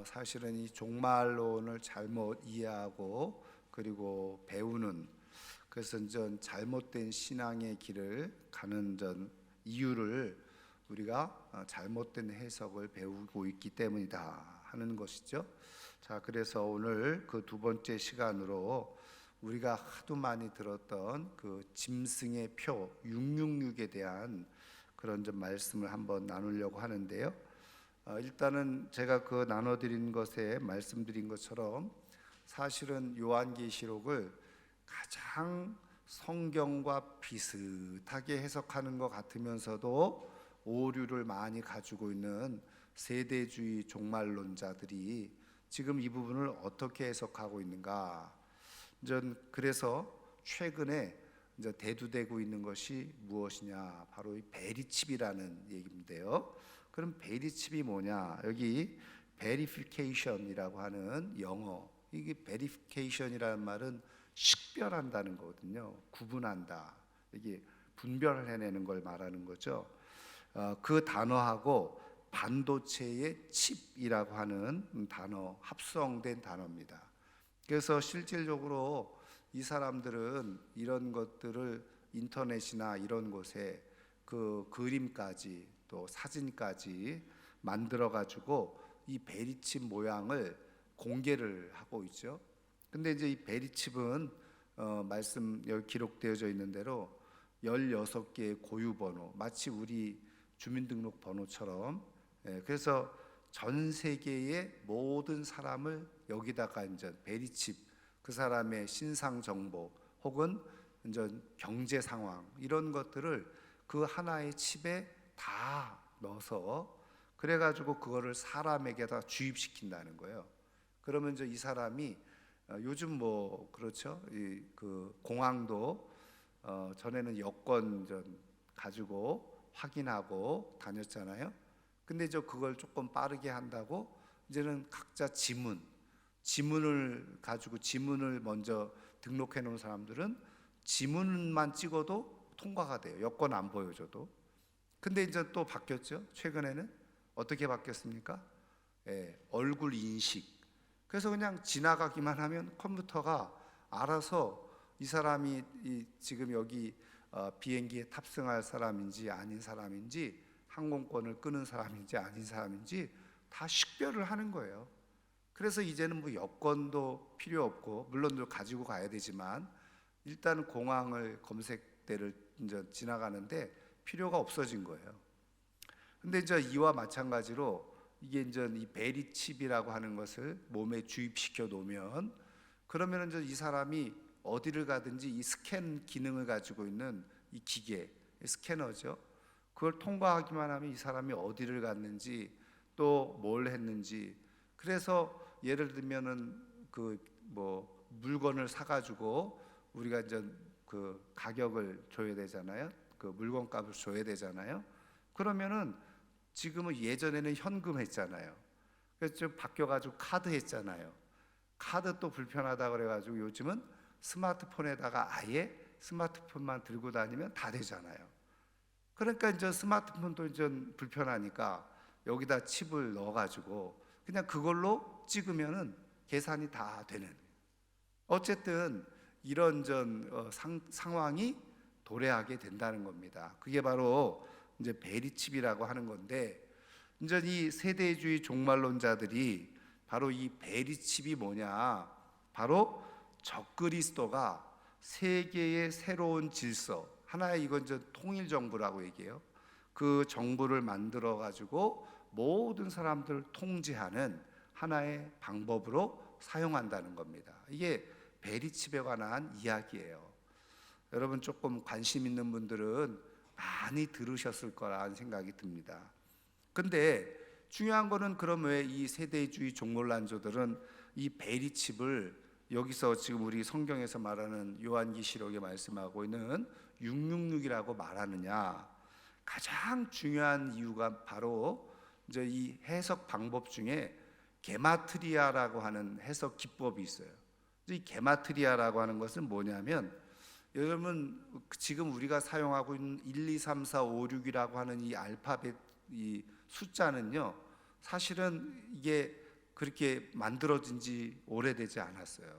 사실은 이 종말론을 잘못 이해하고 그리고 배우는, 그래서 전 잘못된 신앙의 길을 가는 전 이유를 우리가 잘못된 해석을 배우고 있기 때문이다 하는 것이죠. 자, 그래서 오늘 그 두 번째 시간으로 우리가 하도 많이 들었던 그 짐승의 표 666에 대한 그런 좀 말씀을 한번 나누려고 하는데요. 일단은 제가 그 나눠드린 것에 말씀드린 것처럼 사실은 요한계시록을 가장 성경과 비슷하게 해석하는 것 같으면서도 오류를 많이 가지고 있는 세대주의 종말론자들이 지금 이 부분을 어떻게 해석하고 있는가. 전 그래서 최근에 이제 대두되고 있는 것이 무엇이냐, 바로 이 베리칩이라는 얘기인데요. 그럼 베리칩이 뭐냐? 여기 verification이라고 하는 영어, 이게 verification이라는 말은 식별한다는 거거든요. 구분한다, 이게 분별을 해내는 걸 말하는 거죠. 그 단어하고 반도체의 칩이라고 하는 단어, 합성된 단어입니다. 그래서 실질적으로 이 사람들은 이런 것들을 인터넷이나 이런 곳에 그 그림까지 또 사진까지 만들어 가지고 이 베리칩 모양을 공개를 하고 있죠. 근데 이제 이 베리칩은 말씀 여기 기록되어져 있는 대로 16개의 고유번호, 마치 우리 주민등록 번호처럼, 그래서 전 세계의 모든 사람을 여기다가 이제 베리칩, 그 사람의 신상 정보 혹은 이제 경제 상황, 이런 것들을 그 하나의 칩에 다 넣어서 그래가지고 그거를 사람에게다 주입시킨다는 거예요. 그러면 이제 이 사람이 요즘 뭐 그렇죠, 이 그 공항도 전에는 여권 가지고 확인하고 다녔잖아요. 근데 그걸 조금 빠르게 한다고 이제는 각자 지문을 가지고 지문을 먼저 등록해 놓은 사람들은 지문만 찍어도 통과가 돼요. 여권 안 보여줘도. 근데 이제 또 바뀌었죠. 최근에는 어떻게 바뀌었습니까? 얼굴 인식. 그래서 그냥 지나가기만 하면 컴퓨터가 알아서 이 사람이 지금 여기 비행기에 탑승할 사람인지 아닌 사람인지, 항공권을 끄는 사람인지 아닌 사람인지 다 식별을 하는 거예요. 그래서 이제는 뭐 여권도 필요 없고, 물론 가지고 가야 되지만 일단 공항을 검색대를 이제 지나가는데 필요가 없어진 거예요. 근데 이제 이와 마찬가지로 이게 이제 이 베리칩이라고 하는 것을 몸에 주입시켜 놓으면, 그러면 이제 이 사람이 어디를 가든지 이 스캔 기능을 가지고 있는 이 기계, 스캐너죠. 그걸 통과하기만 하면 이 사람이 어디를 갔는지 또 뭘 했는지. 그래서 예를 들면은 그 뭐 물건을 사가지고 우리가 이제 그 가격을 줘야 되잖아요. 그 물건값을 줘야 되잖아요. 그러면은 지금은, 예전에는 현금 했잖아요. 그래서 좀 바뀌어가지고 카드 했잖아요. 카드 또 불편하다 그래가지고 요즘은 스마트폰에다가 아예 스마트폰만 들고 다니면 다 되잖아요. 그러니까 이제 스마트폰도 이제 불편하니까 여기다 칩을 넣어가지고 그냥 그걸로 찍으면은 계산이 다 되는. 어쨌든 이런 상황이 도래하게 된다는 겁니다. 그게 바로 이제 베리칩이라고 하는 건데, 이제 이 세대주의 종말론자들이 바로 이 베리칩이 뭐냐, 바로 적그리스도가 세계의 새로운 질서, 하나의 이건 통일 정부라고 얘기해요. 그 정부를 만들어 가지고 모든 사람들을 통제하는 하나의 방법으로 사용한다는 겁니다. 이게 베리칩에 관한 이야기예요. 여러분 조금 관심 있는 분들은 많이 들으셨을 거라는 생각이 듭니다. 근데 중요한 거는, 그럼 왜 이 세대주의 종말론자들은 이 베리칩을 여기서 지금 우리 성경에서 말하는 요한계시록에 말씀하고 있는 666이라고 말하느냐? 가장 중요한 이유가 바로 이제 이 해석 방법 중에 게마트리아라고 하는 해석 기법이 있어요. 이 게마트리아라고 하는 것은 뭐냐면, 여러분 지금 우리가 사용하고 있는 1, 2, 3, 4, 5, 6이라고 하는 이 알파벳 이 숫자는요, 사실은 이게 그렇게 만들어진 지 오래되지 않았어요.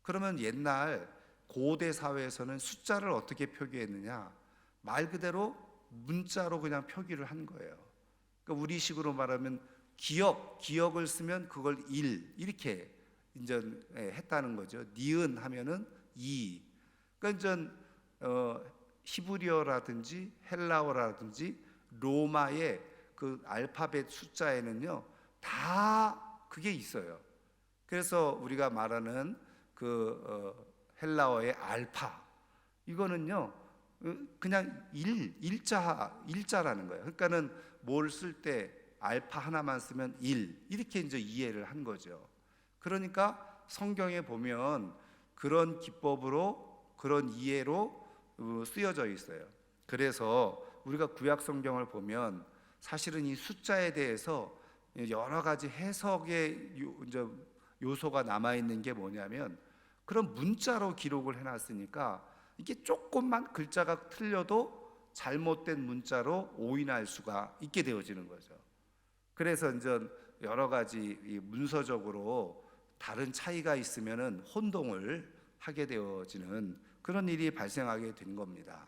그러면 옛날 고대 사회에서는 숫자를 어떻게 표기했느냐? 말 그대로 문자로 그냥 표기를 한 거예요. 그러니까 우리식으로 말하면 기억을 쓰면 그걸 이렇게 이제 했다는 거죠. 니은 하면은 그러니까 이제 히브리어라든지 헬라어라든지 로마의 그 알파벳 숫자에는요 다 그게 있어요. 그래서 우리가 말하는 헬라어의 알파, 이거는요 그냥 일자라는 거예요. 그러니까는 뭘 쓸 때 알파 하나만 쓰면 이렇게 이제 이해를 한 거죠. 그러니까 성경에 보면 그런 기법으로, 그런 이해로 쓰여져 있어요. 그래서 우리가 구약 성경을 보면 사실은 이 숫자에 대해서 여러 가지 해석의 요소가 남아 있는 게 뭐냐면, 그런 문자로 기록을 해놨으니까 이게 조금만 글자가 틀려도 잘못된 문자로 오인할 수가 있게 되어지는 거죠. 그래서 이제 여러 가지 문서적으로 다른 차이가 있으면은 혼동을 하게 되어지는 그런 일이 발생하게 된 겁니다.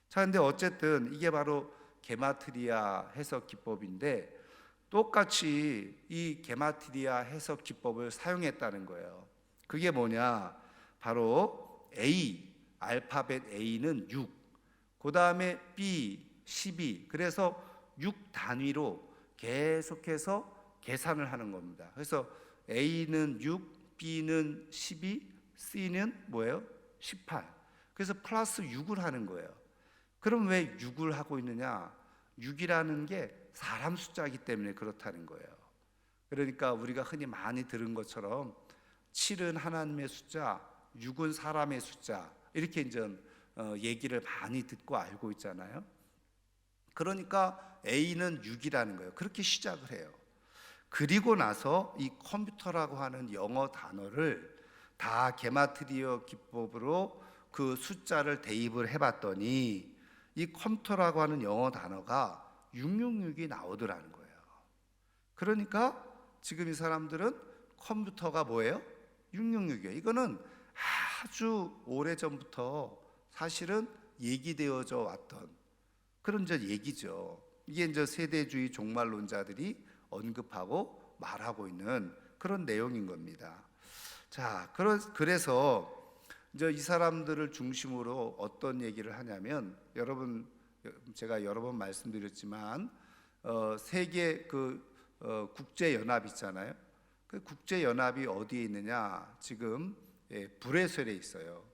자, 근데 어쨌든 이게 바로 게마트리아 해석 기법인데, 똑같이 이 게마트리아 해석 기법을 사용했다는 거예요. 그게 뭐냐? 바로 알파벳 A는 6, 그 다음에 B 12, 그래서 6단위로 계속해서 계산을 하는 겁니다. 그래서 A는 6, B는 12, C는 뭐예요? 18. 그래서 플러스 6을 하는 거예요. 그럼 왜 6을 하고 있느냐? 6이라는 게 사람 숫자이기 때문에 그렇다는 거예요. 그러니까 우리가 흔히 많이 들은 것처럼 7은 하나님의 숫자, 6은 사람의 숫자, 이렇게 이제 얘기를 많이 듣고 알고 있잖아요. 그러니까 A는 6이라는 거예요. 그렇게 시작을 해요. 그리고 나서 이 컴퓨터라고 하는 영어 단어를 다 게마트리아 기법으로 그 숫자를 대입을 해봤더니 이 컴퓨터라고 하는 영어 단어가 666이 나오더라는 거예요. 그러니까 지금 이 사람들은 컴퓨터가 뭐예요? 666이에요. 이거는 아주 오래전부터 사실은 얘기되어져 왔던 그런 이제 얘기죠. 이게 이제 세대주의 종말론자들이 언급하고 말하고 있는 그런 내용인 겁니다. 자, 그래서 이제 이 사람들을 중심으로 어떤 얘기를 하냐면, 여러분, 제가 여러 번 말씀드렸지만 세계 국제 연합 있잖아요. 그 국제 연합이 어디에 있느냐? 지금 브뤼셀에 있어요.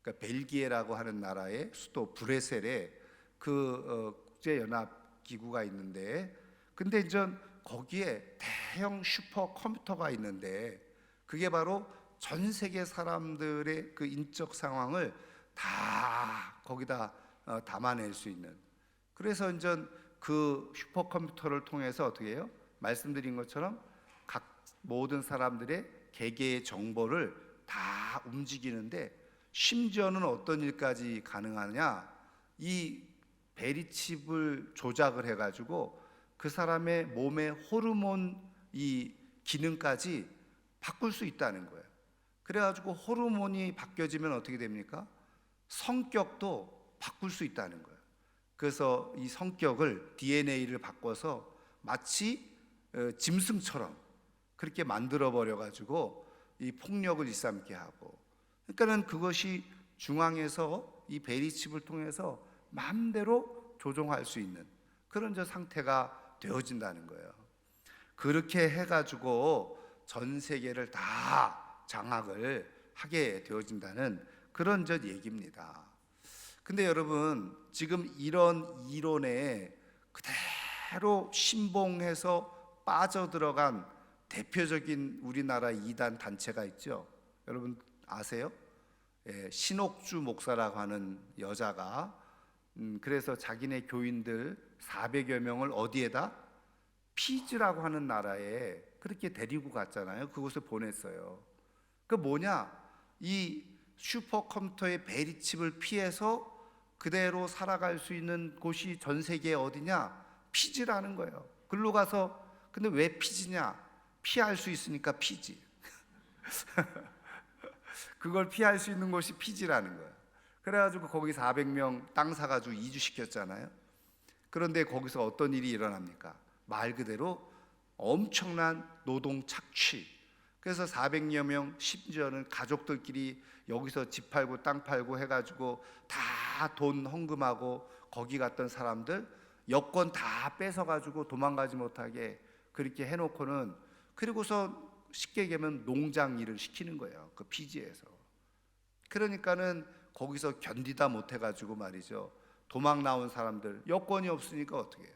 그러니까 벨기에라고 하는 나라의 수도 브뤼셀에 국제 연합 기구가 있는데, 근데 이제 거기에 대형 슈퍼 컴퓨터가 있는데, 그게 바로 전 세계 사람들의 그 인적 상황을 다 거기다 담아낼 수 있는. 그래서 이제 그 슈퍼컴퓨터를 통해서 어떻게 해요? 말씀드린 것처럼 각 모든 사람들의 개개의 정보를 다 움직이는데, 심지어는 어떤 일까지 가능하냐? 이 베리칩을 조작을 해가지고 그 사람의 몸의 호르몬 이 기능까지 바꿀 수 있다는 거예요. 그래가지고 호르몬이 바뀌어지면 어떻게 됩니까? 성격도 바꿀 수 있다는 거예요. 그래서 이 성격을 DNA를 바꿔서 마치 짐승처럼 그렇게 만들어 버려 가지고 이 폭력을 일삼게 하고, 그러니까는 그것이 중앙에서 이 베리칩을 통해서 마음대로 조종할 수 있는 그런 저 상태가 되어진다는 거예요. 그렇게 해가지고 전 세계를 다 장악을 하게 되어진다는 그런 저 얘기입니다. 근데 여러분, 지금 이런 이론에 그대로 신봉해서 빠져들어간 대표적인 우리나라 이단 단체가 있죠. 여러분 아세요? 신옥주 목사라고 하는 여자가 그래서 자기네 교인들 400여 명을 어디에다? 피지라고 하는 나라에 그렇게 데리고 갔잖아요. 그곳에 보냈어요. 그 뭐냐? 이 슈퍼컴퓨터의 베리칩을 피해서 그대로 살아갈 수 있는 곳이 전 세계에 어디냐? 피지라는 거예요. 글로 가서, 근데 왜 피지냐? 피할 수 있으니까 피지. 그걸 피할 수 있는 곳이 피지라는 거예요. 그래가지고 거기 400명 땅 사가지고 이주시켰잖아요. 그런데 거기서 어떤 일이 일어납니까? 말 그대로 엄청난 노동 착취. 그래서 400여 명, 심지어는 가족들끼리 여기서 집 팔고 땅 팔고 해가지고 다 돈 헌금하고 거기 갔던 사람들 여권 다 뺏어가지고 도망가지 못하게 그렇게 해놓고는, 그리고서 쉽게 얘기하면 농장 일을 시키는 거예요. 그 피지에서. 그러니까는 거기서 견디다 못해가지고 말이죠, 도망 나온 사람들 여권이 없으니까 어떻게 해요?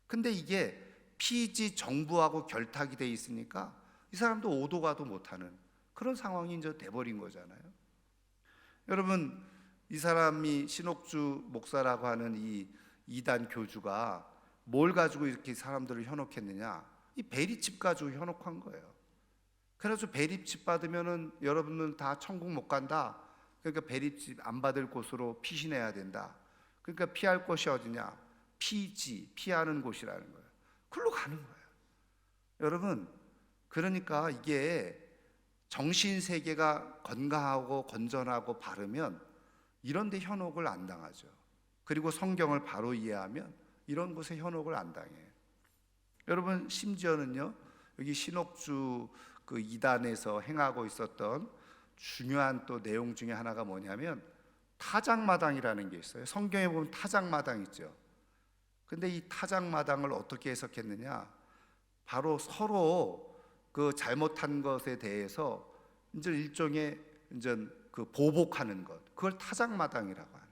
근데 이게 피지 정부하고 결탁이 돼 있으니까 이 사람도 오도 가도 못하는 그런 상황이 이제 돼버린 거잖아요. 여러분, 이 사람이 신옥주 목사라고 하는 이 이단 교주가 뭘 가지고 이렇게 사람들을 현혹했느냐? 이 베리칩 가지고 현혹한 거예요. 그래서 베리칩 받으면은 여러분은 다 천국 못 간다. 그러니까 베리칩 안 받을 곳으로 피신해야 된다. 그러니까 피할 곳이 어디냐? 피지, 피하는 곳이라는 거예요. 그걸로 가는 거예요. 여러분, 그러니까 이게 정신 세계가 건강하고 건전하고 바르면 이런 데 현혹을 안 당하죠. 그리고 성경을 바로 이해하면 이런 곳에 현혹을 안 당해요. 여러분, 심지어는요, 여기 신옥주 그 이단에서 행하고 있었던 중요한 또 내용 중에 하나가 뭐냐면 타작마당이라는 게 있어요. 성경에 보면 타작마당 있죠. 근데 이 타작마당을 어떻게 해석했느냐? 바로 서로 그 잘못한 것에 대해서 이제 일종의 이제 그 보복하는 것, 그걸 타작마당이라고 하는.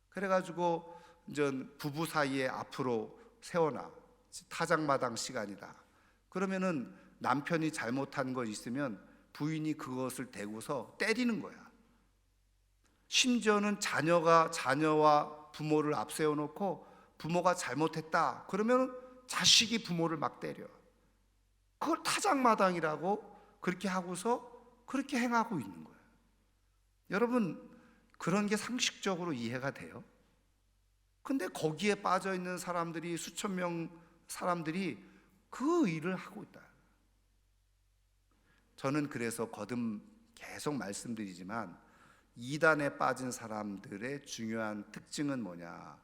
그래가지고 이제 부부 사이에 앞으로 세워놔. 타작마당 시간이다. 그러면은 남편이 잘못한 거 있으면 부인이 그것을 대고서 때리는 거야. 심지어는 자녀와 부모를 앞세워 놓고 부모가 잘못했다 그러면 자식이 부모를 막 때려. 그걸 타작마당이라고 그렇게 하고서 그렇게 행하고 있는 거예요. 여러분, 그런 게 상식적으로 이해가 돼요? 근데 거기에 빠져 있는 사람들이 수천 명 사람들이 그 일을 하고 있다. 저는 그래서 거듭 계속 말씀드리지만 이단에 빠진 사람들의 중요한 특징은 뭐냐?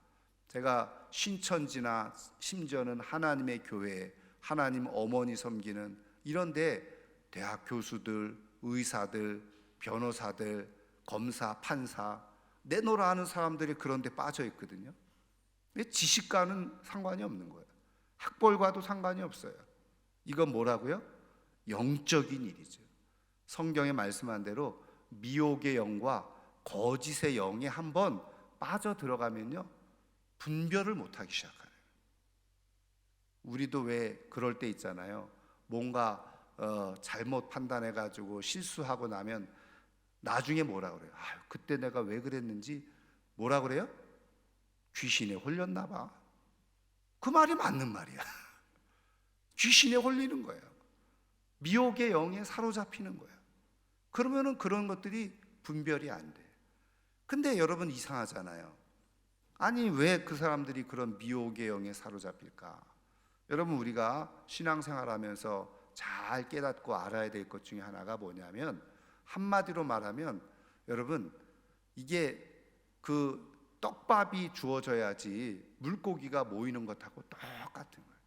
제가 신천지나 심지어는 하나님의 교회, 하나님 어머니 섬기는 이런데 대학 교수들, 의사들, 변호사들, 검사, 판사 내놓으라 하는 사람들이 그런 데 빠져 있거든요. 지식과는 상관이 없는 거예요. 학벌과도 상관이 없어요. 이건 뭐라고요? 영적인 일이죠. 성경에 말씀한 대로 미혹의 영과 거짓의 영이 한번 빠져 들어가면요, 분별을 못하기 시작해요. 우리도 왜 그럴 때 있잖아요. 뭔가 잘못 판단해가지고 실수하고 나면 나중에 뭐라 그래요? 아유, 그때 내가 왜 그랬는지 뭐라 그래요? 귀신에 홀렸나 봐. 그 말이 맞는 말이야. 귀신에 홀리는 거예요. 미혹의 영에 사로잡히는 거예요. 그러면은 그런 것들이 분별이 안 돼. 근데 여러분, 이상하잖아요. 아니, 왜 그 사람들이 그런 미혹의 영에 사로잡힐까? 여러분, 우리가 신앙생활하면서 잘 깨닫고 알아야 될 것 중에 하나가 뭐냐면, 한마디로 말하면 여러분, 이게 그 떡밥이 주어져야지 물고기가 모이는 것하고 똑같은 거예요.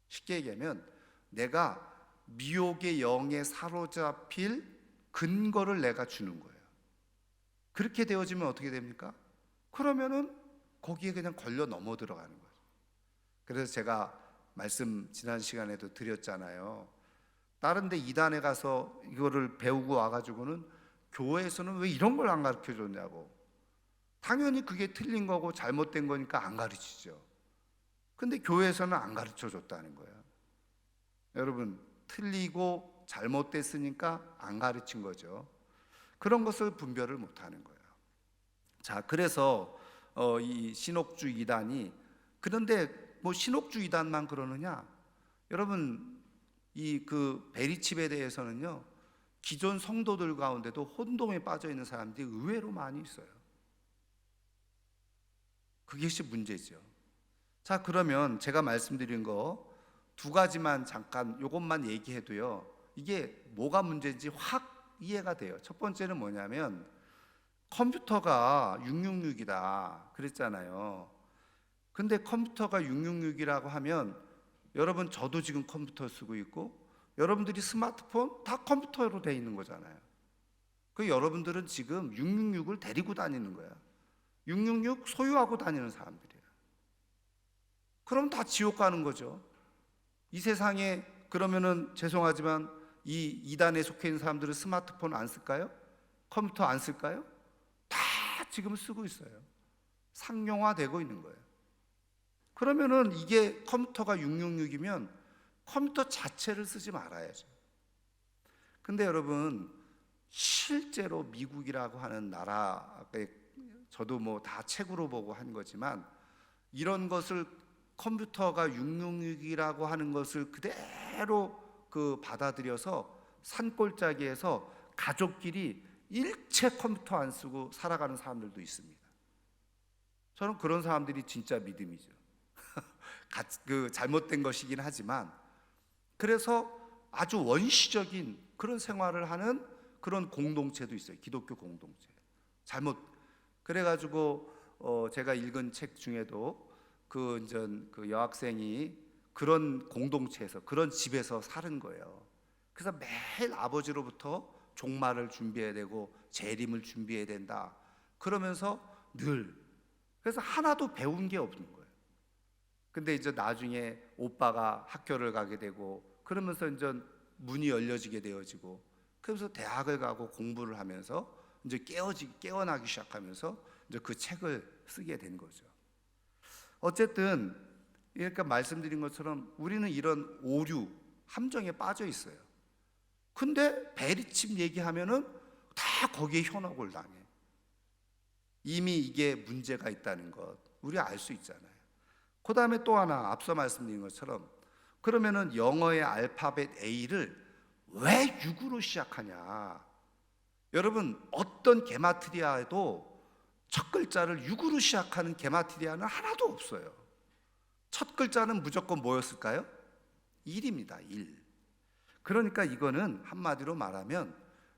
쉽게 얘기하면 내가 미혹의 영에 사로잡힐 근거를 내가 주는 거예요. 그렇게 되어지면 어떻게 됩니까? 그러면은 거기에 그냥 걸려 넘어 들어가는 거죠. 그래서 제가 말씀 지난 시간에도 드렸잖아요. 다른 데 이단에 가서 이거를 배우고 와가지고는 교회에서는 왜 이런 걸 안 가르쳐 줬냐고. 당연히 그게 틀린 거고 잘못된 거니까 안 가르치죠. 근데 교회에서는 안 가르쳐 줬다는 거예요. 여러분, 틀리고 잘못됐으니까 안 가르친 거죠. 그런 것을 분별을 못 하는 거예요. 자, 그래서 이 신옥주 이단이, 그런데 뭐 신옥주 이단만 그러느냐? 여러분, 이 그 베리칩에 대해서는요, 기존 성도들 가운데도 혼동에 빠져 있는 사람들이 의외로 많이 있어요. 그것이 문제죠. 자, 그러면 제가 말씀드린 거 두 가지만 잠깐 요것만 얘기해도요, 이게 뭐가 문제인지 확 이해가 돼요. 첫 번째는 뭐냐면 컴퓨터가 666이다 그랬잖아요. 근데 컴퓨터가 666이라고 하면 여러분, 저도 지금 컴퓨터 쓰고 있고 여러분들이 스마트폰 다 컴퓨터로 돼 있는 거잖아요. 그 여러분들은 지금 666을 데리고 다니는 거야. 666 소유하고 다니는 사람들이에요. 그럼 다 지옥 가는 거죠. 이 세상에 그러면은 죄송하지만 이 이단에 속해 있는 사람들은 스마트폰 안 쓸까요? 컴퓨터 안 쓸까요? 다 지금 쓰고 있어요. 상용화되고 있는 거예요. 그러면은 이게 컴퓨터가 666이면 컴퓨터 자체를 쓰지 말아야죠. 근데 여러분, 실제로 미국이라고 하는 나라에, 저도 뭐 다 책으로 보고 한 거지만, 이런 것을 컴퓨터가 666이라고 하는 것을 그대로 받아들여서 산골짜기에서 가족끼리 일체 컴퓨터 안 쓰고 살아가는 사람들도 있습니다. 저는 그런 사람들이 진짜 믿음이죠. 잘못된 것이긴 하지만, 그래서 아주 원시적인 그런 생활을 하는 그런 공동체도 있어요. 기독교 공동체. 그래가지고 제가 읽은 책 중에도 그 여학생이 그런 공동체에서, 그런 집에서 사는 거예요. 그래서 매일 아버지로부터 종말을 준비해야 되고 재림을 준비해야 된다 그러면서 그래서 하나도 배운 게 없는 거예요. 근데 이제 나중에 오빠가 학교를 가게 되고 그러면서 이제 문이 열려지게 되어지고, 그러면서 대학을 가고 공부를 하면서 이제 깨어나기 시작하면서 이제 그 책을 쓰게 된 거죠. 어쨌든 그러니까 말씀드린 것처럼 우리는 이런 오류, 함정에 빠져 있어요. 근데 베리칩 얘기하면은 다 거기에 현혹을 당해. 이미 이게 문제가 있다는 것 우리 알 수 있잖아요. 그 다음에 또 하나, 앞서 말씀드린 것처럼 그러면은 영어의 알파벳 A를 왜 6으로 시작하냐? 여러분, 어떤 게마트리아에도 첫 글자를 6으로 시작하는 게마트리아는 하나도 없어요. 첫 글자는 무조건 뭐였을까요? 1입니다. 1. 그러니까 이거는 한마디로 말하면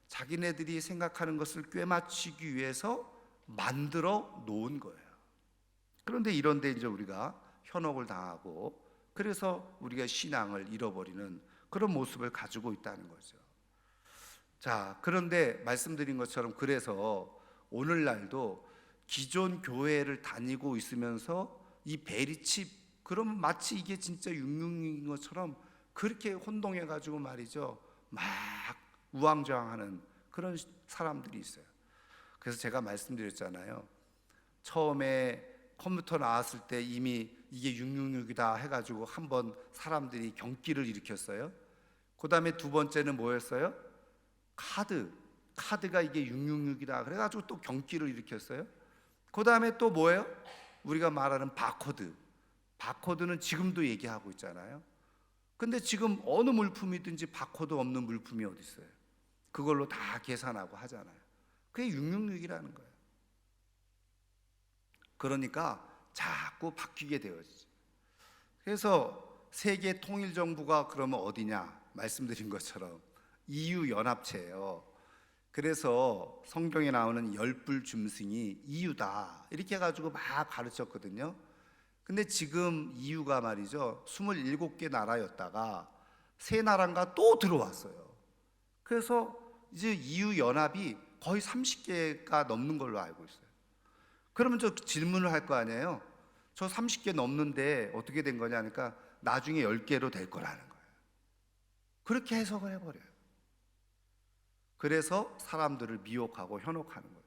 자기네들이 생각하는 것을 꿰맞추기 위해서 만들어 놓은 거예요. 그런데 이런데 이제 우리가 현혹을 당하고, 그래서 우리가 신앙을 잃어버리는 그런 모습을 가지고 있다는 거죠. 자, 그런데 말씀드린 것처럼 그래서 오늘날도 기존 교회를 다니고 있으면서 이 베리칩, 그럼 마치 이게 진짜 666인 것처럼 그렇게 혼동해 가지고 말이죠, 막 우왕좌왕하는 그런 사람들이 있어요. 그래서 제가 말씀드렸잖아요. 처음에 컴퓨터 나왔을 때 이미 이게 666이다 해가지고 한번 사람들이 경기를 일으켰어요. 그 다음에 두 번째는 뭐였어요? 카드가 이게 666이다 그래가지고 또 경기를 일으켰어요. 그 다음에 또 뭐예요? 우리가 말하는 바코드는 지금도 얘기하고 있잖아요. 근데 지금 어느 물품이든지 바코드 없는 물품이 어디 있어요? 그걸로 다 계산하고 하잖아요. 그게 666이라는 거예요. 그러니까 자꾸 바뀌게 되어지죠. 그래서 세계 통일 정부가 그러면 어디냐? 말씀드린 것처럼 EU 연합체예요. 그래서 성경에 나오는 열불 짐승이 EU다 이렇게 해가지고 막 가르쳤거든요. 근데 지금 EU가 말이죠, 27개 나라였다가 세 나라가 또 들어왔어요. 그래서 이제 EU 연합이 거의 30개가 넘는 걸로 알고 있어요. 그러면 저 질문을 할 거 아니에요. 저 30개 넘는데 어떻게 된 거냐 하니까 나중에 10개로 될 거라는 거예요. 그렇게 해석을 해버려요. 그래서 사람들을 미혹하고 현혹하는 거죠.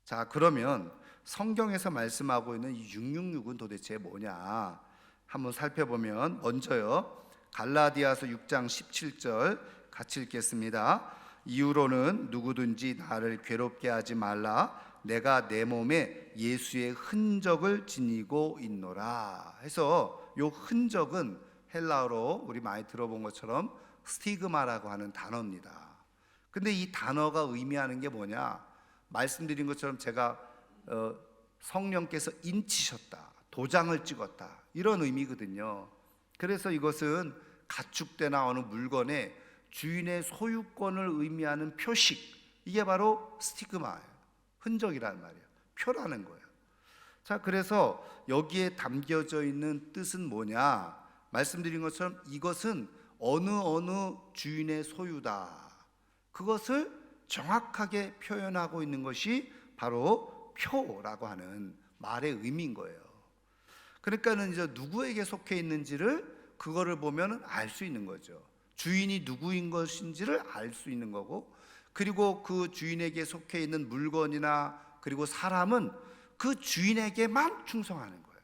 자, 그러면 성경에서 말씀하고 있는 이 666은 도대체 뭐냐 한번 살펴보면, 먼저요, 갈라디아서 6장 17절 같이 읽겠습니다. 이후로는 누구든지 나를 괴롭게 하지 말라. 내가 내 몸에 예수의 흔적을 지니고 있노라 해서, 요 흔적은 헬라어로 우리 많이 들어본 것처럼 스티그마라고 하는 단어입니다. 근데 이 단어가 의미하는 게 뭐냐? 말씀드린 것처럼 제가 성령께서 인치셨다, 도장을 찍었다, 이런 의미거든요. 그래서 이것은 가축대나 어느 물건의 주인의 소유권을 의미하는 표식, 이게 바로 스티그마예요. 흔적이란 말이에요. 표라는 거예요. 자, 그래서 여기에 담겨져 있는 뜻은 뭐냐? 말씀드린 것처럼 이것은 어느 주인의 소유다. 그것을 정확하게 표현하고 있는 것이 바로 표라고 하는 말의 의미인 거예요. 그러니까는 이제 누구에게 속해 있는지를 그거를 보면 알 수 있는 거죠. 주인이 누구인 것인지를 알 수 있는 거고, 그리고 그 주인에게 속해 있는 물건이나 그리고 사람은 그 주인에게만 충성하는 거예요.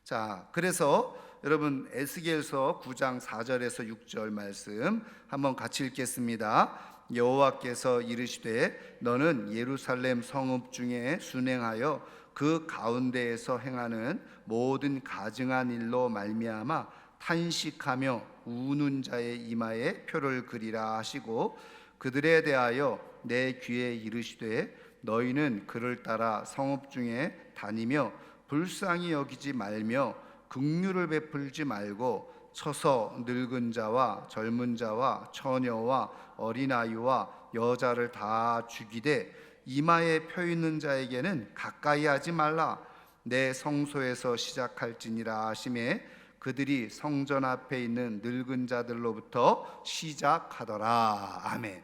자, 그래서 여러분 에스겔서 9장 4절에서 6절 말씀 한번 같이 읽겠습니다. 여호와께서 이르시되 너는 예루살렘 성읍 중에 순행하여 그 가운데에서 행하는 모든 가증한 일로 말미암아 탄식하며 우는 자의 이마에 표를 그리라 하시고, 그들에 대하여 내 귀에 이르시되 너희는 그를 따라 성읍 중에 다니며 불쌍히 여기지 말며 긍휼을 베풀지 말고 쳐서 늙은 자와 젊은 자와 처녀와 어린아이와 여자를 다 죽이되 이마에 표 있는 자에게는 가까이 하지 말라. 내 성소에서 시작할지니라 하시매 그들이 성전 앞에 있는 늙은 자들로부터 시작하더라. 아멘.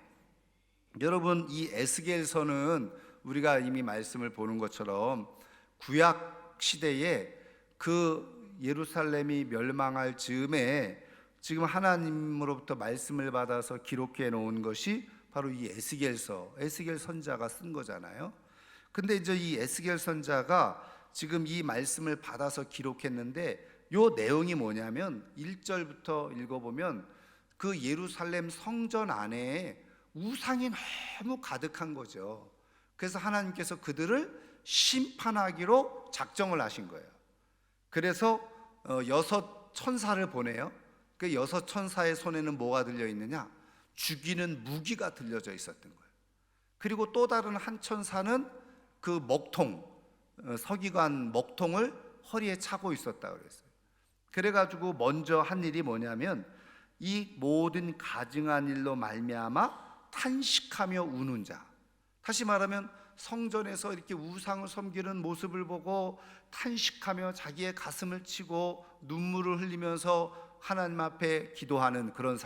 여러분, 이 에스겔서는 우리가 이미 말씀을 보는 것처럼 구약 시대에 그 예루살렘이 멸망할 즈음에 지금 하나님으로부터 말씀을 받아서 기록해 놓은 것이 바로 이 에스겔서, 에스겔 선자가 쓴 거잖아요. 근데 이제 이 에스겔 선자가 지금 이 말씀을 받아서 기록했는데 요 내용이 뭐냐면 1절부터 읽어보면 그 예루살렘 성전 안에 우상이 너무 가득한 거죠. 그래서 하나님께서 그들을 심판하기로 작정을 하신 거예요. 그래서 6 천사를 보내요. 그 6 천사의 손에는 뭐가 들려 있느냐? 죽이는 무기가 들려져 있었던 거예요. 그리고 또 다른 한 천사는 그 먹통, 서기관 먹통을 허리에 차고 있었다 그랬어요. 그래가지고 먼저 한 일이 뭐냐면 이 모든 가증한 일로 말미암아 탄식하며 우는 자, 다시 말하면 성전에서 이렇게 우상을 섬기는 모습을 보고 탄식하며 자기의 가슴을 치고 눈물을 흘리면서 하나님 앞에 기도하는 그런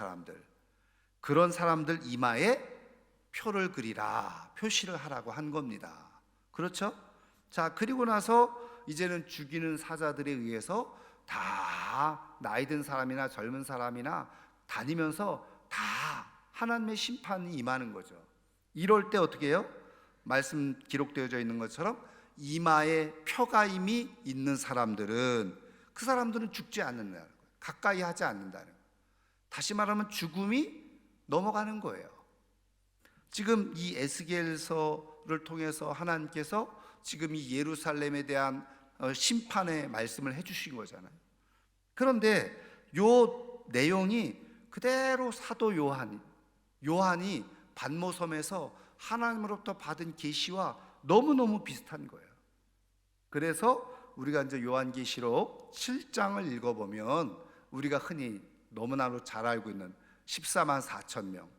사람들 이마에 표를 그리라, 표시를 하라고 한 겁니다. 그렇죠? 자, 그리고 나서 이제는 죽이는 사자들에 의해서 다 나이 든 사람이나 젊은 사람이나 다니면서 다 하나님의 심판이 임하는 거죠. 이럴 때 어떻게 해요? 말씀 기록되어져 있는 것처럼 이마에 표가 이미 있는 사람들은, 그 사람들은 죽지 않는다는 거예요. 가까이 하지 않는다는 거예요. 다시 말하면 죽음이 넘어가는 거예요. 지금 이 에스겔서를 통해서 하나님께서 지금 이 예루살렘에 대한 심판의 말씀을 해주신 거잖아요. 그런데 요 내용이 그대로 사도 요한이 반모섬에서 하나님으로부터 받은 계시와 너무너무 비슷한 거예요. 그래서 우리가 이제 요한계시록 7장을 읽어보면 우리가 흔히 너무나도 잘 알고 있는 14만 4천 명,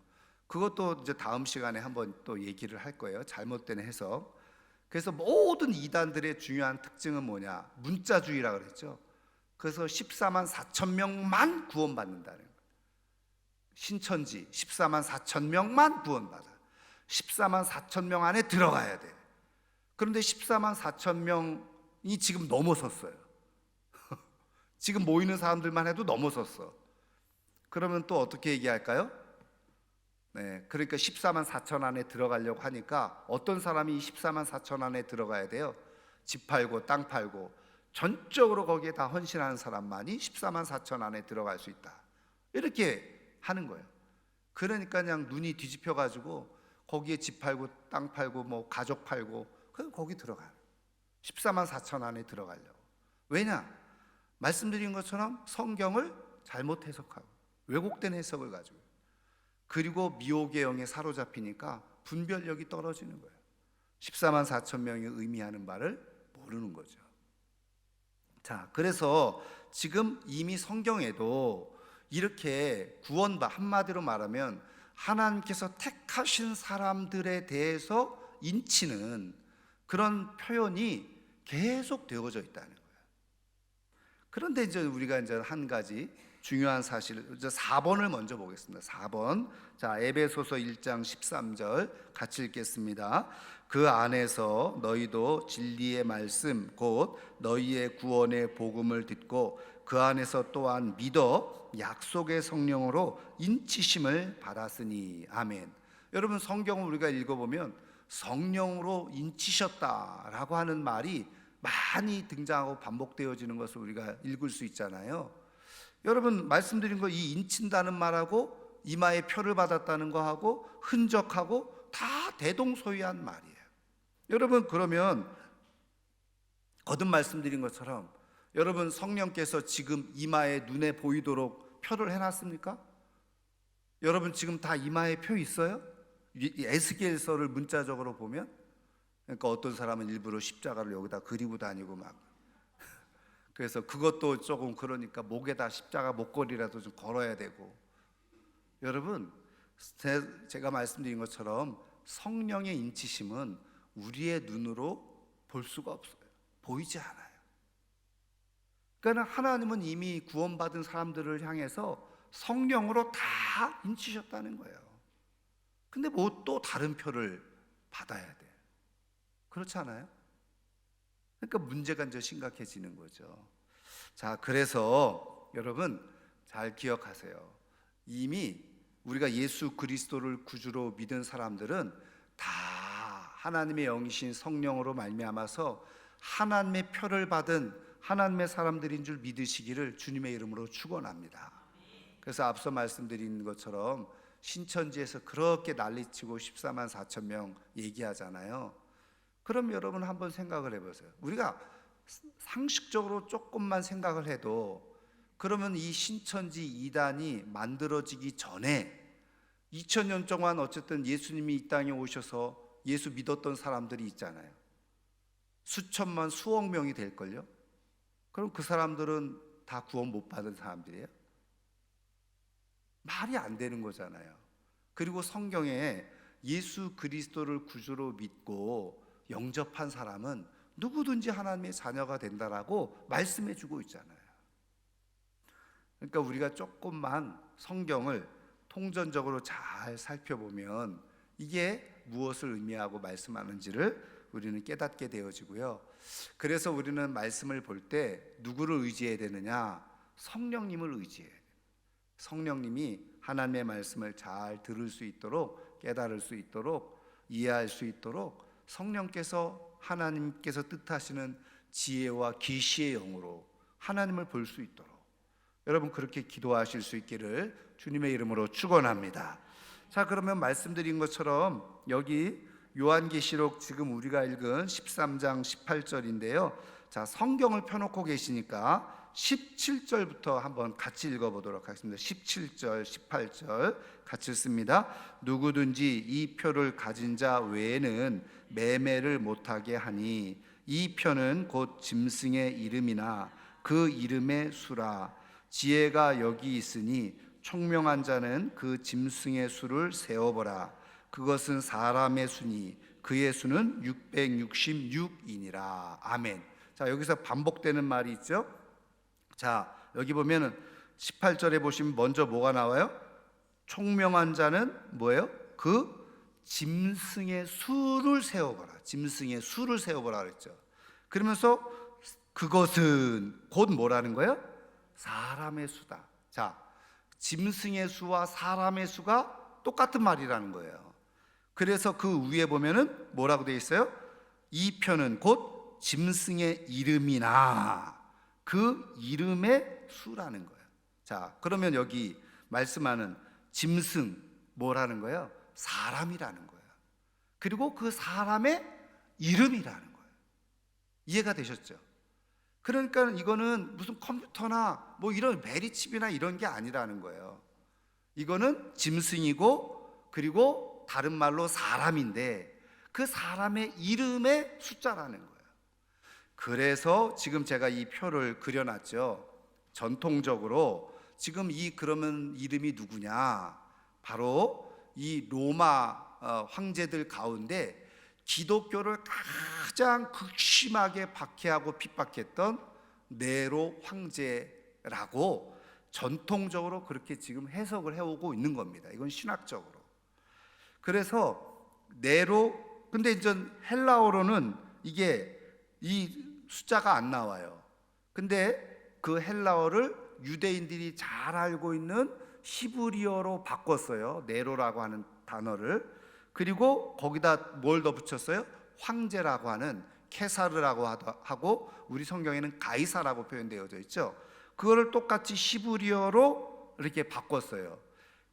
그것도 이제 다음 시간에 한번 또 얘기를 할 거예요. 잘못된 해석. 그래서 모든 이단들의 중요한 특징은 뭐냐? 문자주의라 그랬죠. 그래서 14만 4천 명만 구원받는다는 거예요. 신천지 14만 4천 명만 구원받아. 14만 4천 명 안에 들어가야 돼. 그런데 14만 4천 명이 지금 넘어섰어요. 지금 모이는 사람들만 해도 넘어섰어. 그러면 또 어떻게 얘기할까요? 네, 그러니까 14만 4천 안에 들어가려고 하니까 어떤 사람이 14만 4천 안에 들어가야 돼요? 집 팔고 땅 팔고 전적으로 거기에 다 헌신하는 사람만이 14만 4천 안에 들어갈 수 있다, 이렇게 하는 거예요. 그러니까 그냥 눈이 뒤집혀가지고 거기에 집 팔고 땅 팔고 뭐 가족 팔고 그냥 거기 들어가요. 14만 4천 안에 들어가려고. 왜냐? 말씀드린 것처럼 성경을 잘못 해석하고 왜곡된 해석을 가지고, 그리고 미혹의 영에 사로잡히니까 분별력이 떨어지는 거예요. 14만 4천 명이 의미하는 바를 모르는 거죠. 자, 그래서 지금 이미 성경에도 이렇게 한마디로 말하면 하나님께서 택하신 사람들에 대해서 인치는 그런 표현이 계속 되어져 있다는 거예요. 그런데 이제 우리가 이제 한 가지 중요한 사실, 이제 4번을 먼저 보겠습니다. 4번. 자, 에베소서 1장 13절 같이 읽겠습니다. 그 안에서 너희도 진리의 말씀 곧 너희의 구원의 복음을 듣고 그 안에서 또한 믿어 약속의 성령으로 인치심을 받았으니. 아멘. 여러분, 성경을 우리가 읽어보면 성령으로 인치셨다라고 하는 말이 많이 등장하고 반복되어지는 것을 우리가 읽을 수 있잖아요. 여러분, 말씀드린 거, 이 인친다는 말하고 이마에 표를 받았다는 거하고 흔적하고 다 대동소이한 말이에요. 여러분, 그러면 거듭 말씀드린 것처럼 여러분, 성령께서 지금 이마에 눈에 보이도록 표를 해놨습니까? 여러분, 지금 다 이마에 표 있어요? 에스겔서를 문자적으로 보면, 그러니까 어떤 사람은 일부러 십자가를 여기다 그리고 다니고 막, 그래서 그것도 조금 그러니까 목에다 십자가 목걸이라도 좀 걸어야 되고. 여러분, 제가 말씀드린 것처럼 성령의 인치심은 우리의 눈으로 볼 수가 없어요. 보이지 않아요. 그러니까 하나님은 이미 구원받은 사람들을 향해서 성령으로 다 인치셨다는 거예요. 근데 뭐 또 다른 표를 받아야 돼. 그렇지 않아요? 그러니까 문제가 이제 심각해지는 거죠. 자, 그래서 여러분 잘 기억하세요. 이미 우리가 예수 그리스도를 구주로 믿은 사람들은 다 하나님의 영이신 성령으로 말미암아서 하나님의 표를 받은 하나님의 사람들인 줄 믿으시기를 주님의 이름으로 축원합니다. 그래서 앞서 말씀드린 것처럼 신천지에서 그렇게 난리치고 14만 4천 명 얘기하잖아요. 그럼 여러분 한번 생각을 해보세요. 우리가 상식적으로 조금만 생각을 해도, 그러면 이 신천지 이단이 만들어지기 전에 2000년 동안 어쨌든 예수님이 이 땅에 오셔서 예수 믿었던 사람들이 있잖아요. 수천만 수억 명이 될걸요. 그럼 그 사람들은 다 구원 못 받은 사람들이에요? 말이 안 되는 거잖아요. 그리고 성경에 예수 그리스도를 구주로 믿고 영접한 사람은 누구든지 하나님의 자녀가 된다라고 말씀해 주고 있잖아요. 그러니까 우리가 조금만 성경을 통전적으로 잘 살펴보면 이게 무엇을 의미하고 말씀하는지를 우리는 깨닫게 되어지고요. 그래서 우리는 말씀을 볼 때 누구를 의지해야 되느냐? 성령님을 의지해야 돼요. 성령님이 하나님의 말씀을 잘 들을 수 있도록, 깨달을 수 있도록, 이해할 수 있도록 성령께서 하나님께서 뜻하시는 지혜와 계시의 영으로 하나님을 볼 수 있도록 여러분 그렇게 기도하실 수 있기를 주님의 이름으로 축원합니다. 자, 그러면 말씀드린 것처럼 여기 요한계시록 지금 우리가 읽은 13장 18절인데요. 자, 성경을 펴놓고 계시니까 17절부터 한번 같이 읽어보도록 하겠습니다. 17절, 18절 같이 읽습니다. 누구든지 이 표를 가진 자 외에는 매매를 못하게 하니 이 표는 곧 짐승의 이름이나 그 이름의 수라. 지혜가 여기 있으니 총명한 자는 그 짐승의 수를 세어보라. 그것은 사람의 수니 그의 수는 666이니라. 아멘. 자, 여기서 반복되는 말이 있죠. 자, 여기 보면은 18절에 보시면 먼저 뭐가 나와요? 총명한 자는 뭐예요? 그 짐승의 수를 세워보라. 짐승의 수를 세워보라 그랬죠. 그러면서 그것은 곧 뭐라는 거예요? 사람의 수다. 자, 짐승의 수와 사람의 수가 똑같은 말이라는 거예요. 그래서 그 위에 보면은 뭐라고 되어 있어요? 이 표는 곧 짐승의 이름이나 그 이름의 수라는 거예요. 자, 그러면 여기 말씀하는 짐승 뭐라는 거예요? 사람이라는 거예요. 그리고 그 사람의 이름이라는 거예요. 이해가 되셨죠? 그러니까 이거는 무슨 컴퓨터나 뭐 이런 메리칩이나 이런 게 아니라는 거예요. 이거는 짐승이고 그리고 다른 말로 사람인데 그 사람의 이름의 숫자라는 거예요. 그래서 지금 제가 이 표를 그려놨죠. 전통적으로 지금 그러면 이름이 누구냐? 바로 이 로마 황제들 가운데 기독교를 가장 극심하게 박해하고 핍박했던 네로 황제라고 전통적으로 그렇게 지금 해석을 해오고 있는 겁니다. 이건 신학적으로. 그래서 네로, 근데 이제 헬라어로는 이게 이 숫자가 안 나와요. 근데 그 헬라어를 유대인들이 잘 알고 있는 히브리어로 바꿨어요. 네로라고 하는 단어를. 그리고 거기다 뭘 더 붙였어요? 황제라고 하는 케사르라고 하고 우리 성경에는 가이사라고 표현되어져 있죠. 그거를 똑같이 히브리어로 이렇게 바꿨어요.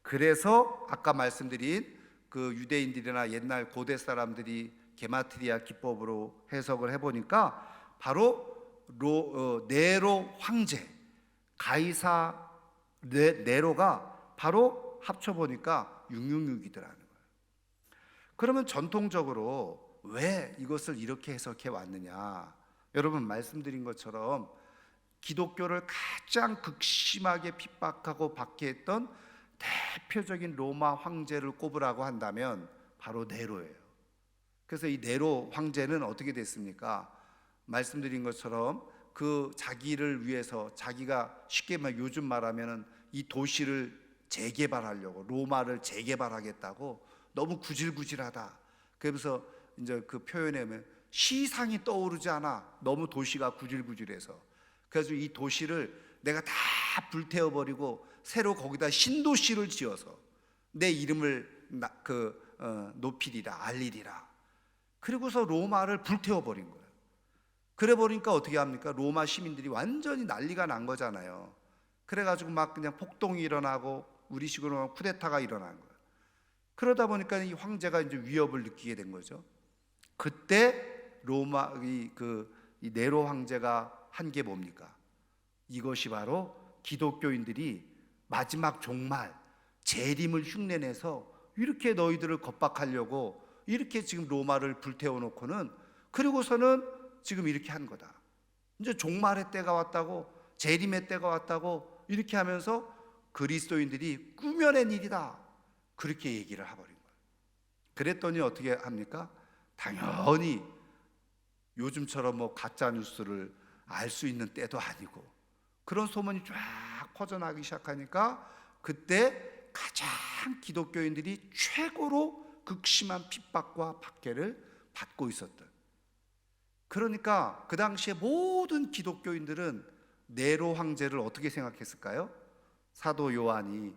그래서 아까 말씀드린 그 유대인들이나 옛날 고대 사람들이 게마트리아 기법으로 해석을 해보니까 바로 네로 황제, 가이사 네로가 바로 합쳐보니까 666이더라는 거예요. 그러면 전통적으로 왜 이것을 이렇게 해석해 왔느냐? 여러분 말씀드린 것처럼 기독교를 가장 극심하게 핍박하고 박해했던 대표적인 로마 황제를 꼽으라고 한다면 바로 네로예요. 그래서 이 네로 황제는 어떻게 됐습니까? 말씀드린 것처럼 그 자기를 위해서 자기가 쉽게 말 요즘 말하면은 이 도시를 재개발하려고 로마를 재개발하겠다고 너무 구질구질하다. 그래서 이제 그 표현에 보면 시상이 떠오르지 않아. 너무 도시가 구질구질해서. 그래서 이 도시를 내가 다 불태워버리고 새로 거기다 신도시를 지어서 내 이름을 높이리라 알리리라. 그리고서 로마를 불태워버린 거예요. 그래 버리니까 어떻게 합니까? 로마 시민들이 완전히 난리가 난 거잖아요. 그래가지고 막 그냥 폭동이 일어나고 우리식으로 쿠데타가 일어난 거예요. 그러다 보니까 이 황제가 이제 위협을 느끼게 된 거죠. 그때 로마 이 네로 황제가 한 게 뭡니까? 이것이 바로 기독교인들이 마지막 종말 재림을 흉내내서 이렇게 너희들을 겁박하려고 이렇게 지금 로마를 불태워 놓고는 그리고서는 지금 이렇게 한 거다. 이제 종말의 때가 왔다고 재림의 때가 왔다고 이렇게 하면서 그리스도인들이 꾸며낸 일이다. 그렇게 얘기를 해버린 거예요. 그랬더니 어떻게 합니까? 당연히 요즘처럼 뭐 가짜 뉴스를 알 수 있는 때도 아니고 그런 소문이 쫙 퍼져나기 시작하니까 그때 가장 기독교인들이 최고로 극심한 핍박과 박해를 받고 있었던. 그러니까 그 당시에 모든 기독교인들은 네로 황제를 어떻게 생각했을까요? 사도 요한이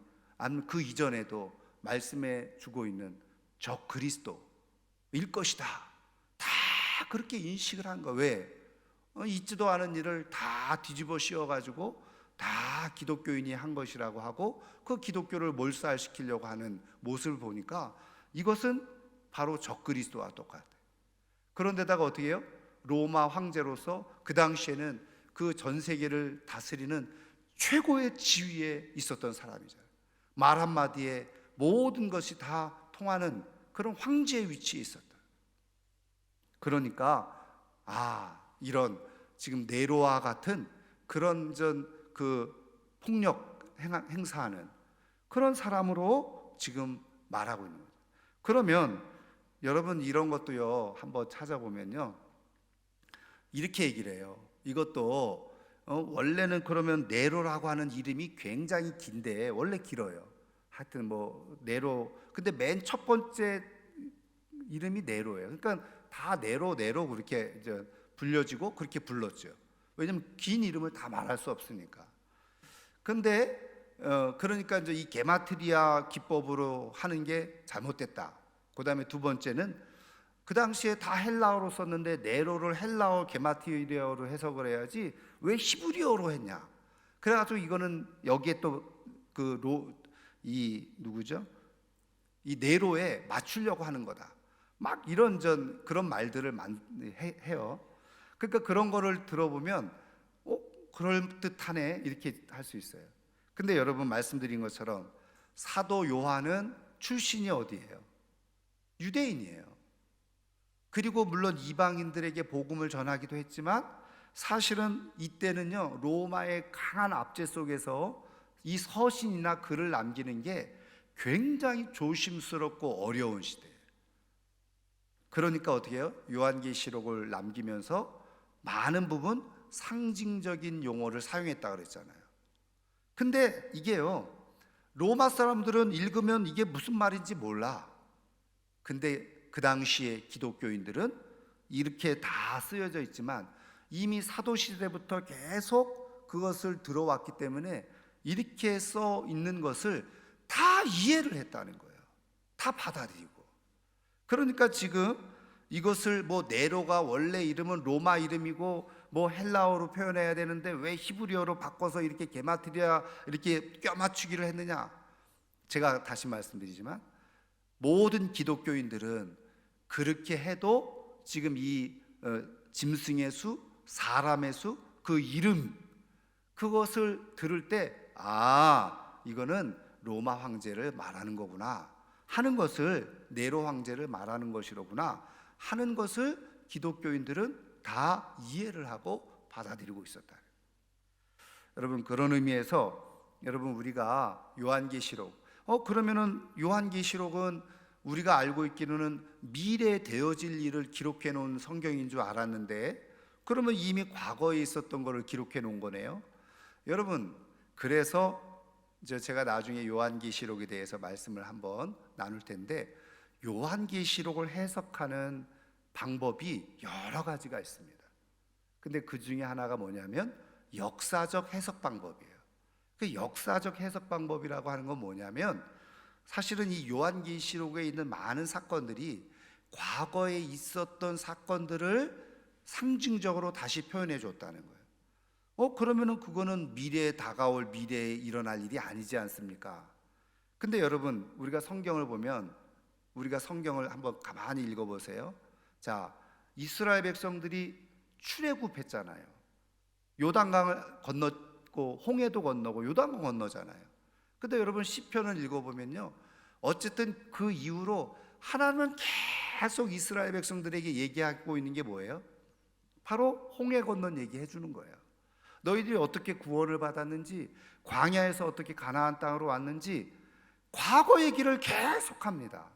그 이전에도 말씀해 주고 있는 적 그리스도일 것이다. 다 그렇게 인식을 한 거예요. 왜? 있지도 않은 일을 다 뒤집어 씌워가지고 다 기독교인이 한 것이라고 하고 그 기독교를 몰살시키려고 하는 모습을 보니까 이것은 바로 적 그리스도와 똑같아요. 그런데다가 어떻게 해요? 로마 황제로서 그 당시에는 그 전 세계를 다스리는 최고의 지위에 있었던 사람이잖아요. 말 한마디에 모든 것이 다 통하는 그런 황제의 위치에 있었다. 그러니까 이런 지금 네로와 같은 그런 폭력 행사하는 그런 사람으로 지금 말하고 있는 거죠. 그러면 여러분 이런 것도요 한번 찾아보면요 이렇게 얘기를 해요. 이것도 원래는 그러면 네로라고 하는 이름이 굉장히 긴데 원래 길어요. 하여튼 뭐 네로 근데 맨 첫 번째 이름이 네로예요. 그러니까 다 네로 그렇게 이제 불려지고 그렇게 불렀죠. 왜냐면 긴 이름을 다 말할 수 없으니까. 근데 그러니까 이제 이 게마트리아 기법으로 하는 게 잘못됐다. 그다음에 두 번째는 그 당시에 다 헬라어로 썼는데 네로를 헬라어 게마트리아어로 해석을 해야지 왜 히브리어로 했냐. 그래가지고 이거는 여기에 또 누구죠? 이 네로에 맞추려고 하는 거다. 막 이런 그런 말들을 해요. 그러니까 그런 거를 들어보면 그럴듯하네 이렇게 할 수 있어요. 근데 여러분 말씀드린 것처럼 사도 요한은 출신이 어디예요? 유대인이에요. 그리고 물론 이방인들에게 복음을 전하기도 했지만 사실은 이때는요, 로마의 강한 압제 속에서 이 서신이나 글을 남기는 게 굉장히 조심스럽고 어려운 시대예요. 그러니까 어떻게 해요? 요한계시록을 남기면서 많은 부분 상징적인 용어를 사용했다 그랬잖아요. 근데 이게요, 로마 사람들은 읽으면 이게 무슨 말인지 몰라. 근데 그 당시에 기독교인들은 이렇게 다 쓰여져 있지만 이미 사도시대부터 계속 그것을 들어왔기 때문에 이렇게 써 있는 것을 다 이해를 했다는 거예요. 다 받아들이고. 그러니까 지금 이것을 뭐 네로가 원래 이름은 로마 이름이고 뭐 헬라어로 표현해야 되는데 왜 히브리어로 바꿔서 이렇게 게마트리아 이렇게 껴맞추기를 했느냐? 제가 다시 말씀드리지만 모든 기독교인들은 그렇게 해도 지금 이 짐승의 수, 사람의 수, 그 이름, 그것을 들을 때 이거는 로마 황제를 말하는 거구나 하는 것을, 네로 황제를 말하는 것이로구나 하는 것을 기독교인들은 다 이해를 하고 받아들이고 있었다. 여러분, 그런 의미에서 여러분, 우리가 요한계시록, 그러면은 요한계시록은 우리가 알고 있기로는 미래에 되어질 일을 기록해 놓은 성경인 줄 알았는데, 그러면 이미 과거에 있었던 것을 기록해 놓은 거네요. 여러분, 그래서 이제 제가 나중에 요한계시록에 대해서 말씀을 한번 나눌 텐데, 요한계시록을 해석하는 방법이 여러 가지가 있습니다. 근데 그 중에 하나가 뭐냐면 역사적 해석 방법이에요. 그 역사적 해석 방법이라고 하는 건 뭐냐면, 사실은 이 요한계시록에 있는 많은 사건들이 과거에 있었던 사건들을 상징적으로 다시 표현해 줬다는 거예요. 그러면은 그거는 미래에 다가올, 미래에 일어날 일이 아니지 않습니까? 근데 여러분, 우리가 성경을 보면, 우리가 성경을 한번 가만히 읽어보세요. 자, 이스라엘 백성들이 출애굽했잖아요. 요단강을 건넜고 홍해도 건너고 요단강 건너잖아요. 근데 여러분, 시편을 읽어보면요, 어쨌든 그 이후로 하나님은 계속 이스라엘 백성들에게 얘기하고 있는 게 뭐예요? 바로 홍해 건넌 얘기 해주는 거예요. 너희들이 어떻게 구원을 받았는지, 광야에서 어떻게 가나안 땅으로 왔는지 과거 얘기를 계속합니다.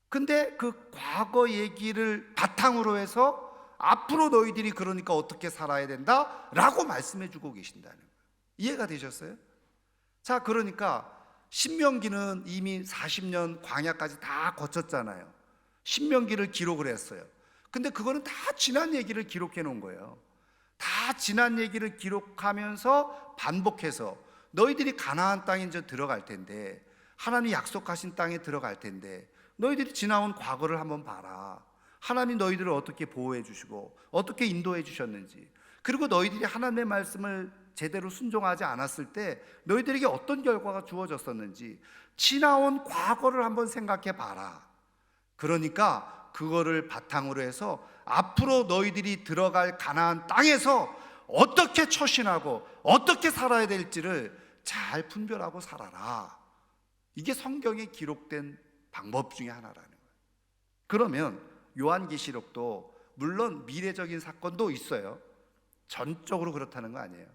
근데 그 과거 얘기를 바탕으로 해서 앞으로 너희들이 그러니까 어떻게 살아야 된다 라고 말씀해 주고 계신다는 거예요. 이해가 되셨어요? 자, 그러니까 신명기는 이미 40년 광야까지 다 거쳤잖아요. 신명기를 기록을 했어요. 근데 그거는 다 지난 얘기를 기록해 놓은 거예요. 다 지난 얘기를 기록하면서 반복해서 너희들이 가나안 땅에 이제 들어갈 텐데, 하나님이 약속하신 땅에 들어갈 텐데 너희들이 지나온 과거를 한번 봐라. 하나님이 너희들을 어떻게 보호해 주시고 어떻게 인도해 주셨는지, 그리고 너희들이 하나님의 말씀을 제대로 순종하지 않았을 때 너희들에게 어떤 결과가 주어졌었는지 지나온 과거를 한번 생각해 봐라. 그러니까 그거를 바탕으로 해서 앞으로 너희들이 들어갈 가나안 땅에서 어떻게 처신하고 어떻게 살아야 될지를 잘 분별하고 살아라. 이게 성경에 기록된 방법 중에 하나라는 거예요. 그러면 요한계시록도 물론 미래적인 사건도 있어요. 전적으로 그렇다는 거 아니에요.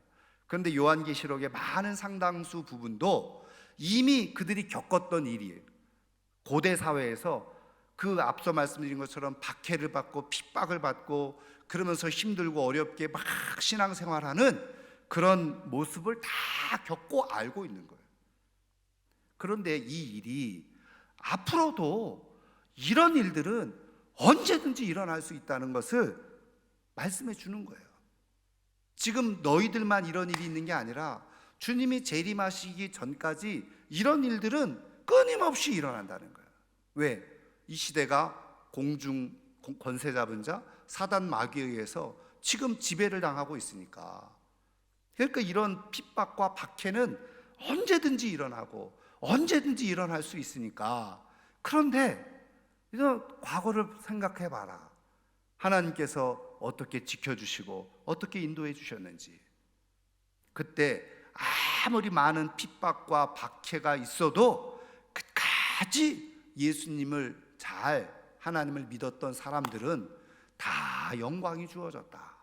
그런데 요한계시록의 많은 상당수 부분도 이미 그들이 겪었던 일이에요. 고대 사회에서 그 앞서 말씀드린 것처럼 박해를 받고 핍박을 받고 그러면서 힘들고 어렵게 막 신앙생활하는 그런 모습을 다 겪고 알고 있는 거예요. 그런데 이 일이 앞으로도 이런 일들은 언제든지 일어날 수 있다는 것을 말씀해 주는 거예요. 지금 너희들만 이런 일이 있는 게 아니라 주님이 재림하시기 전까지 이런 일들은 끊임없이 일어난다는 거예요. 왜? 이 시대가 공중 권세 잡은 자 사단 마귀에 의해서 지금 지배를 당하고 있으니까. 그러니까 이런 핍박과 박해는 언제든지 일어나고 언제든지 일어날 수 있으니까. 그런데 이런 과거를 생각해 봐라. 하나님께서 어떻게 지켜주시고 어떻게 인도해 주셨는지. 그때 아무리 많은 핍박과 박해가 있어도 끝까지 예수님을 하나님을 믿었던 사람들은 다 영광이 주어졌다.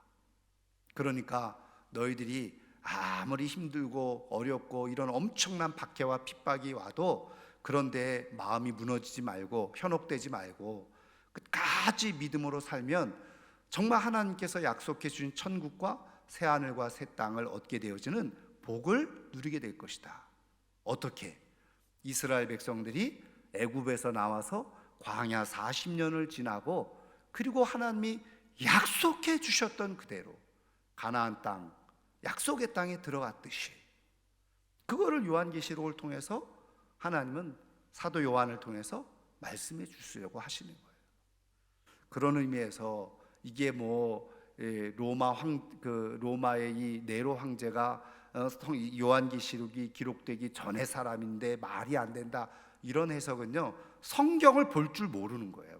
그러니까 너희들이 아무리 힘들고 어렵고 이런 엄청난 박해와 핍박이 와도 그런데 마음이 무너지지 말고 현혹되지 말고 끝까지 믿음으로 살면 정말 하나님께서 약속해 주신 천국과 새 하늘과 새 땅을 얻게 되어지는 복을 누리게 될 것이다. 어떻게? 이스라엘 백성들이 애굽에서 나와서 광야 40년을 지나고 그리고 하나님이 약속해 주셨던 그대로 가나안 땅, 약속의 땅에 들어갔듯이 그거를 요한계시록을 통해서 하나님은 사도 요한을 통해서 말씀해 주시려고 하시는 거예요. 그런 의미에서 이게 로마의 이 네로 황제가 요한계시록이 기록되기 전의 사람인데 말이 안 된다, 이런 해석은요 성경을 볼 줄 모르는 거예요.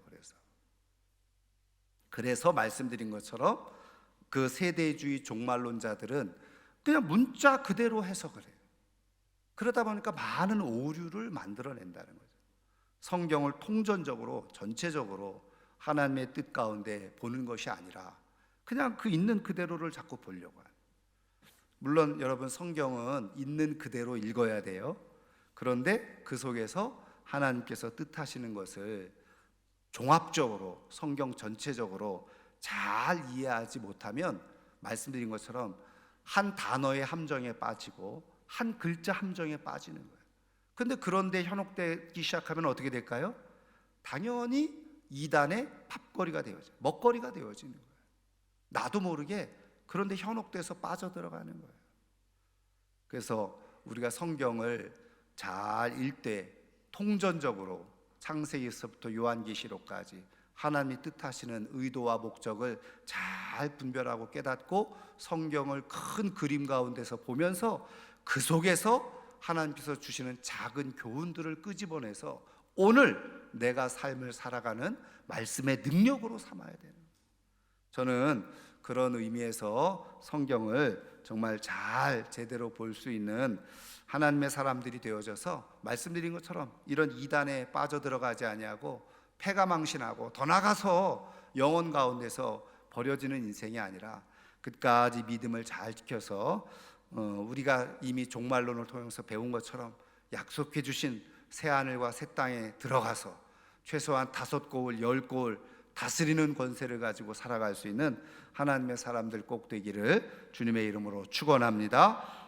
그래서 말씀드린 것처럼 그 세대주의 종말론자들은 그냥 문자 그대로 해석을 해요. 그러다 보니까 많은 오류를 만들어낸다는 거죠. 성경을 통전적으로 전체적으로 하나님의 뜻 가운데 보는 것이 아니라 그냥 그 있는 그대로를 자꾸 보려고 해요. 물론 여러분 성경은 있는 그대로 읽어야 돼요. 그런데 그 속에서 하나님께서 뜻하시는 것을 종합적으로 성경 전체적으로 잘 이해하지 못하면 말씀드린 것처럼 한 단어의 함정에 빠지고 한 글자 함정에 빠지는 거예요. 그런데 현혹되기 시작하면 어떻게 될까요? 당연히 이단의 팝거리가 되어져, 먹거리가 되어지는 거예요. 나도 모르게 그런데 현혹돼서 빠져들어가는 거예요. 그래서 우리가 성경을 잘 읽되 통전적으로 창세기에서부터 요한계시록까지 하나님이 뜻하시는 의도와 목적을 잘 분별하고 깨닫고 성경을 큰 그림 가운데서 보면서 그 속에서 하나님께서 주시는 작은 교훈들을 끄집어내서 오늘 내가 삶을 살아가는 말씀의 능력으로 삼아야 되는 거예요. 저는 그런 의미에서 성경을 정말 잘 제대로 볼 수 있는 하나님의 사람들이 되어져서 말씀드린 것처럼 이런 이단에 빠져들어가지 아니하고 패가망신하고 더 나가서 영혼 가운데서 버려지는 인생이 아니라 끝까지 믿음을 잘 지켜서 우리가 이미 종말론을 통해서 배운 것처럼 약속해 주신 새 하늘과 새 땅에 들어가서 최소한 5고을 10고을 다스리는 권세를 가지고 살아갈 수 있는 하나님의 사람들 꼭 되기를 주님의 이름으로 축원합니다.